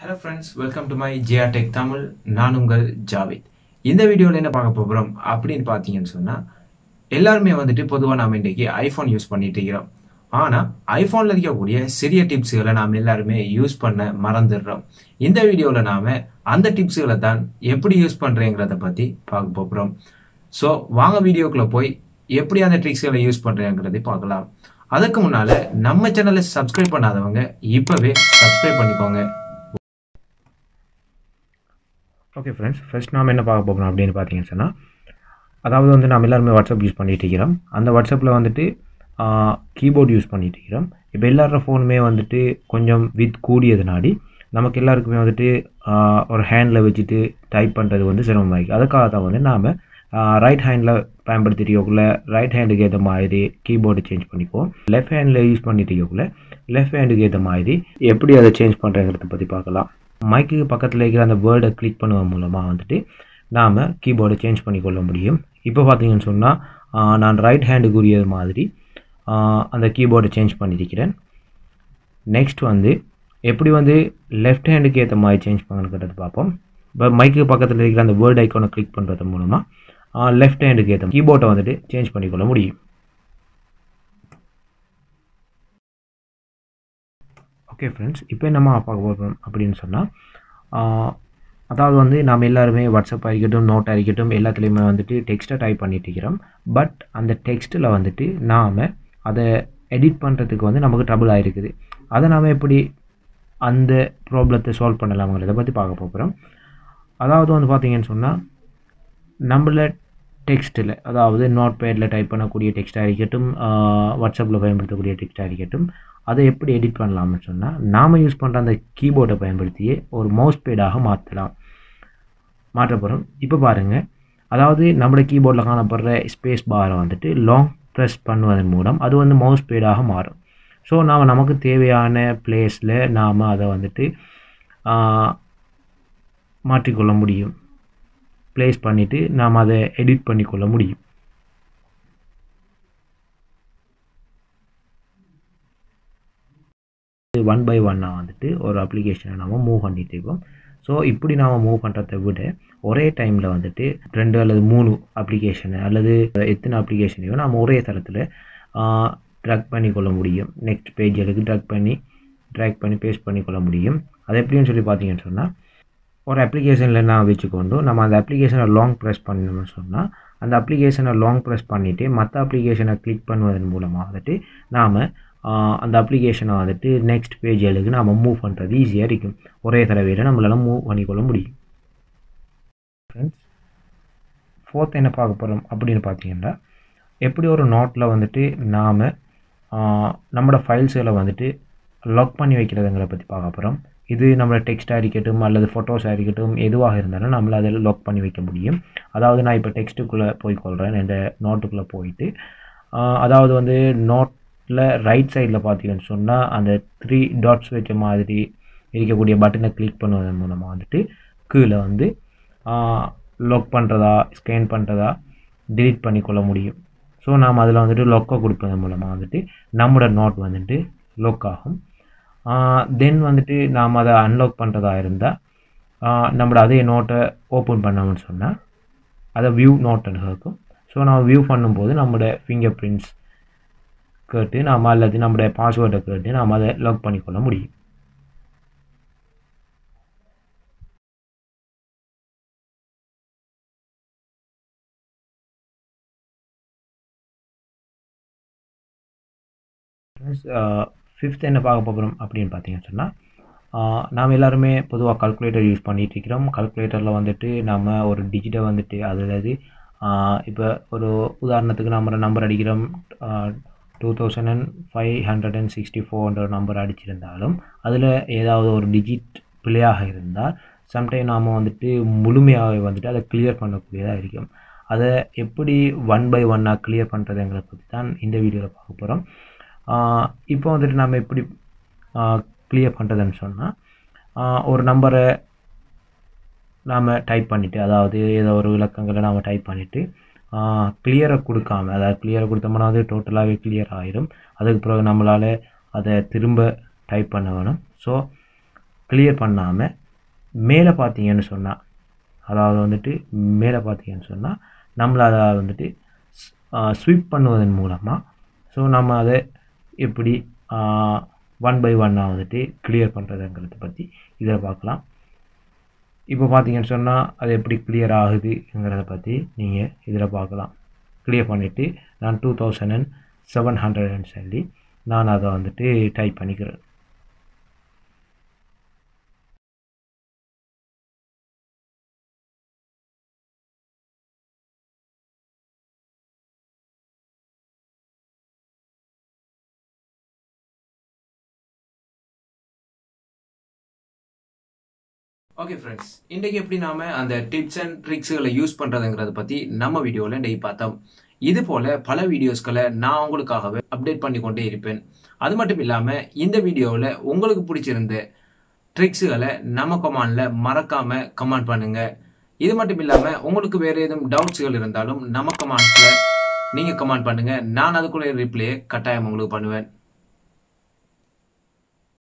Hello friends, welcome to my JR Tech Tamil. நான் உங்கள் ஜாவேத். இந்த வீடியோல என்ன பார்க்க போறோம் அப்படின்னு பாத்தீங்கன்னு சொன்னா எல்லாரும் வந்துட்டு பொதுவா நாம இன்னைக்கு ஐபோன் யூஸ் பண்ணிட்டு இருக்கோம். ஆனா ஐபோன்ல இருக்கக்கூடிய சிறிய டிப்ஸ்களை நாம எல்லாருமே யூஸ் பண்ண மறந்துடுறோம். இந்த வீடியோல நாம அந்த டிப்ஸ்களை தான் எப்படி யூஸ் பண்றேங்கறத பத்தி பார்க்க போறோம். சோ வாங்க வீடியோக்குள்ள போய் எப்படி அந்த ட்ரிக்ஸ்களை யூஸ் பண்றேங்கறதை பார்க்கலாம். அதுக்கு முன்னால நம்ம சேனலை சப்ஸ்கிரைப் பண்ணாதவங்க இப்பவே சப்ஸ்கிரைப் பண்ணிக்கோங்க. ஓகே ஃப்ரெண்ட்ஸ், ஃபர்ஸ்ட் நாம் என்ன பார்க்க போகிறோம் அப்படின்னு பார்த்தீங்கன்னு சொன்னால், அதாவது நம்ம எல்லாருமே வாட்ஸ்அப் யூஸ் பண்ணிட்டு இருக்கிறோம். அந்த வாட்ஸ்அப்பில் கீபோர்டு யூஸ் பண்ணிட்டு இருக்கிறோம். இப்போ எல்லாரோட ஃபோனுமே கொஞ்சம் வித் கூடியதுனாடி நமக்கு எல்லாருக்குமே ஒரு ஹேண்டில் வச்சுட்டு டைப் பண்ணுறது சிரமமாயிருக்கு. அதுக்காக தான் நாம் ரைட் ஹேண்டில் பயன்படுத்திட்டுக்குள்ள ரைட் ஹேண்டுக்கு ஏற்ற மாதிரி கீபோர்டு சேஞ்ச் பண்ணிக்குவோம். லெஃப்ட் ஹேண்டில் யூஸ் பண்ணிட்டுக்குள்ள லெஃப்ட் ஹேண்டுக்கு ஏற்ற மாதிரி எப்படி அதை சேஞ்ச் பண்ணுறங்கிறத பற்றி பார்க்கலாம். மைக்கு பக்கத்தில் இருக்கிற அந்த வேர்டை கிளிக் பண்ணுவதன் மூலமாக நாம் கீபோர்டை சேஞ்ச் பண்ணிக்கொள்ள முடியும். இப்போ பார்த்தீங்கன்னு சொன்னால் நான் ரைட் ஹேண்டுக்குரியது மாதிரி அந்த கீபோர்டை சேஞ்ச் பண்ணியிருக்கிறேன். நெக்ஸ்ட் எப்படி லெஃப்ட் ஹேண்டுக்கு ஏற்ற மாதிரி சேஞ்ச் பண்ணுறது பார்ப்போம். இப்போ மைக்கு பக்கத்தில் இருக்கிற அந்த வேர்ட் ஐக்கானை கிளிக் பண்ணுறது மூலமாக லெஃப்ட் ஹேண்டுக்கு ஏற்ற கீபோர்டை சேஞ்ச் பண்ணிக்கொள்ள முடியும். ஓகே ஃப்ரெண்ட்ஸ், இப்போ நம்ம பார்க்க போகிறோம் அப்படின்னு சொன்னால், அதாவது நாம் எல்லாருமே வாட்ஸ்அப் ஆகிக்கட்டும், நோட் ஆகிக்கட்டும், எல்லாத்துலேயுமே டெக்ஸ்ட்டை டைப் பண்ணிட்டு இருக்கிறோம். பட் அந்த டெக்ஸ்ட்டில் நாம் அதை எடிட் பண்ணுறதுக்கு நமக்கு ட்ரபிள் ஆகிருக்குது. அதை நாம் எப்படி அந்த ப்ராப்ளத்தை சால்வ் பண்ணலாம்ங்கிறத பற்றி பார்க்க போகிறோம். அதாவது பார்த்தீங்கன்னு சொன்னால், நம்மள டெக்ஸ்ட்டில், அதாவது நோட் பேடில் டைப் பண்ணக்கூடிய டெக்ஸ்ட்டாக இருக்கட்டும், வாட்ஸ்அப்பில் பயன்படுத்தக்கூடிய டெக்ஸ்ட்டாக இருக்கட்டும், அதை எப்படி எடிட் பண்ணலாம்னு சொன்னால், நாம் யூஸ் பண்ணுற அந்த கீபோர்டை பயன்படுத்தியே ஒரு மவுஸ் பேடாக மாற்ற போகிறோம். இப்போ பாருங்கள், அதாவது நம்மளோட கீபோர்டில் காணப்படுற ஸ்பேஸ் பாரை லாங் ப்ரெஸ் பண்ணுவதன் மூலம் அது மவுஸ் பேடாக மாறும். ஸோ நாம் நமக்கு தேவையான பிளேஸில் நாம் அதை மாற்றிக்கொள்ள முடியும். ப்ளேஸ் பண்ணிவிட்டு நாம் அதை எடிட் பண்ணிக்கொள்ள முடியும். ஒன் பை ஒன்னாக ஒரு அப்ளிகேஷனை நாம் மூவ் பண்ணிட்டு இருக்கோம். ஸோ இப்படி நாம் மூவ் பண்ணுறதை விட ஒரே டைமில் 2 அல்லது 3 அப்ளிகேஷனை அல்லது எத்தனை அப்ளிகேஷனையும் நாம் ஒரே தரத்தில் ட்ராக் பண்ணிக்கொள்ள முடியும். நெக்ஸ்ட் பேஜுக்கு ட்ராக் பண்ணி பேஸ்ட் பண்ணிக்கொள்ள முடியும். அது எப்படின்னு சொல்லி பார்த்தீங்கன்னு சொன்னால், ஒரு அப்ளிகேஷனில் நான் வச்சுக்கொண்டு நம்ம அந்த அப்ளிகேஷனை லாங் ப்ரெஸ் பண்ணணும்னு சொன்னால், அந்த அப்ளிகேஷனை லாங் ப்ரெஸ் பண்ணிவிட்டு மற்ற அப்ளிகேஷனை கிளிக் பண்ணுவதன் மூலமாக நாம் அந்த அப்ளிகேஷனை நெக்ஸ்ட் பேஜுக்கு நாம் மூவ் பண்ணுறது ஈஸியாக இருக்கும். ஒரே தடவையில் நம்மளால் மூவ் பண்ணிக்கொள்ள முடியும். ஃப்ரெண்ட்ஸ், ஃபோர்த் என்ன பார்க்க போகிறோம் அப்படின்னு பார்த்தீங்கன்னா, எப்படி ஒரு நோட்டில் நாம் நம்மளோட ஃபைல்ஸுகளை லாக் பண்ணி வைக்கிறதுங்கிற பற்றி பார்க்க போகிறோம். இது நம்மளோட டெக்ஸ்ட்டாக இருக்கட்டும் அல்லது ஃபோட்டோஸாக இருக்கட்டும், எதுவாக இருந்தாலும் நம்மளை அதில் லாக் பண்ணி வைக்க முடியும். அதாவது நான் இப்போ டெக்ஸ்ட்டுக்குள்ளே போய்க்கொள்கிறேன். இந்த நோட்டுக்குள்ளே போயிட்டு, அதாவது நோட்டில் ரைட் சைடில் பார்த்தீங்கன்னு சொன்னால் அந்த 3 டாட்ஸ் வச்ச மாதிரி இருக்கக்கூடிய பட்டனை கிளிக் பண்ணுவதன் மூலமாக கீழே லாக் பண்ணுறதா, ஸ்கேன் பண்ணுறதா, டிலீட் பண்ணிக்கொள்ள முடியும். ஸோ நாம் அதில் லாக்கை கொடுப்பதன் மூலமாக நம்மளோட நோட் லாக் ஆகும். தென் நாம் அதை அன்லாக் பண்ணுறதா இருந்தால் நம்மளோட அதே நோட்டை ஓப்பன் பண்ணோம்னு சொன்னால் அதை வியூ நோட்டுன்னு இருக்கும். ஸோ நம்ம வியூ பண்ணும்போது நம்மளோட ஃபிங்கர் பிரிண்ட்ஸ் கேட்டு நாம் அல்லது நம்மளுடைய பாஸ்வேர்டை கேட்டு நாம் அதை லாக் பண்ணிக்கொள்ள முடியும். ஃபிஃப்த் என்ன பார்க்க போகிறோம் அப்படின்னு பார்த்தீங்கன்னு சொன்னால், நாம் எல்லாருமே பொதுவாக கால்குலேட்டர் யூஸ் பண்ணிகிட்டு இருக்கிறோம். கால்குலேட்டரில் நம்ம ஒரு டிஜிட்டை அதாவது இப்போ ஒரு உதாரணத்துக்கு நம்ம நம்பர் அடிக்கிறோம், 2564 நம்பர் அடிச்சிருந்தாலும் அதில் ஏதாவது ஒரு டிஜிட் பிழையாக இருந்தால் சம்டைம் நாம் முழுமையாக அதை கிளியர் பண்ணக்கூடியதாக இருக்கும். அதை எப்படி 1 by 1 கிளியர் பண்ணுறதுங்கிறத பற்றி தான் இந்த வீடியோவில் பார்க்க போகிறோம். இப்போ நாம் எப்படி கிளியர் பண்ணுறதுன்னு சொன்னால், ஒரு நம்பரை நாம் டைப் பண்ணிவிட்டு, அதாவது ஏதோ ஒரு இலக்கங்களை நாம் டைப் பண்ணிவிட்டு கிளியரை கொடுக்காம, அதாவது கிளியரை கொடுத்தோம்னா டோட்டலாகவே கிளியர் ஆகிடும். அதுக்கு பிறகு நம்மளால் அதை திரும்ப டைப் பண்ண வேணும். ஸோ கிளியர் பண்ணாமல் மேலே பார்த்தீங்கன்னு சொன்னால், அதாவது வந்துட்டு மேலே பார்த்தீங்கன்னு சொன்னால் நம்மளை அதை வந்துட்டு ஸ்வீப் பண்ணுவதன் மூலமாக ஸோ நம்ம அதை எப்படி ஒன் பை ஒன்னாக வந்துட்டு கிளியர் பண்ணுறதுங்கிறத பற்றி இதில் பார்க்கலாம். இப்போ பார்த்தீங்கன்னு சொன்னால் அது எப்படி கிளியர் ஆகுதுங்கிறத பற்றி நீங்கள் இதில் பார்க்கலாம். கிளியர் பண்ணிவிட்டு நான் 2700 சொல்லி நான் அதை வந்துட்டு டைப் பண்ணிக்கிறேன். ஓகே ஃப்ரெண்ட்ஸ், இன்றைக்கு எப்படி நாம அந்த டிப்ஸ் அண்ட் ட்ரிக்ஸுகளை யூஸ் பண்ணுறதுங்கிறத பற்றி நம்ம வீடியோவில் இன்றைக்கி பார்த்தோம். இது போல் பல வீடியோஸ்களை நான் உங்களுக்காகவே அப்டேட் பண்ணி கொண்டே இருப்பேன். அது மட்டும் இல்லாமல் இந்த வீடியோவில் உங்களுக்கு பிடிச்சிருந்த ட்ரிக்ஸுகளை நம்ம கமெண்டில் மறக்காமல் கமெண்ட் பண்ணுங்கள். இது மட்டும் இல்லாமல் உங்களுக்கு வேறு எதுவும் டவுட்ஸுகள் இருந்தாலும் நம்ம கமெண்ட்ஸில் நீங்கள் கமெண்ட் பண்ணுங்கள். நான் அதுக்குள்ளே ரிப்ளையை கட்டாயம் உங்களுக்கு பண்ணுவேன்.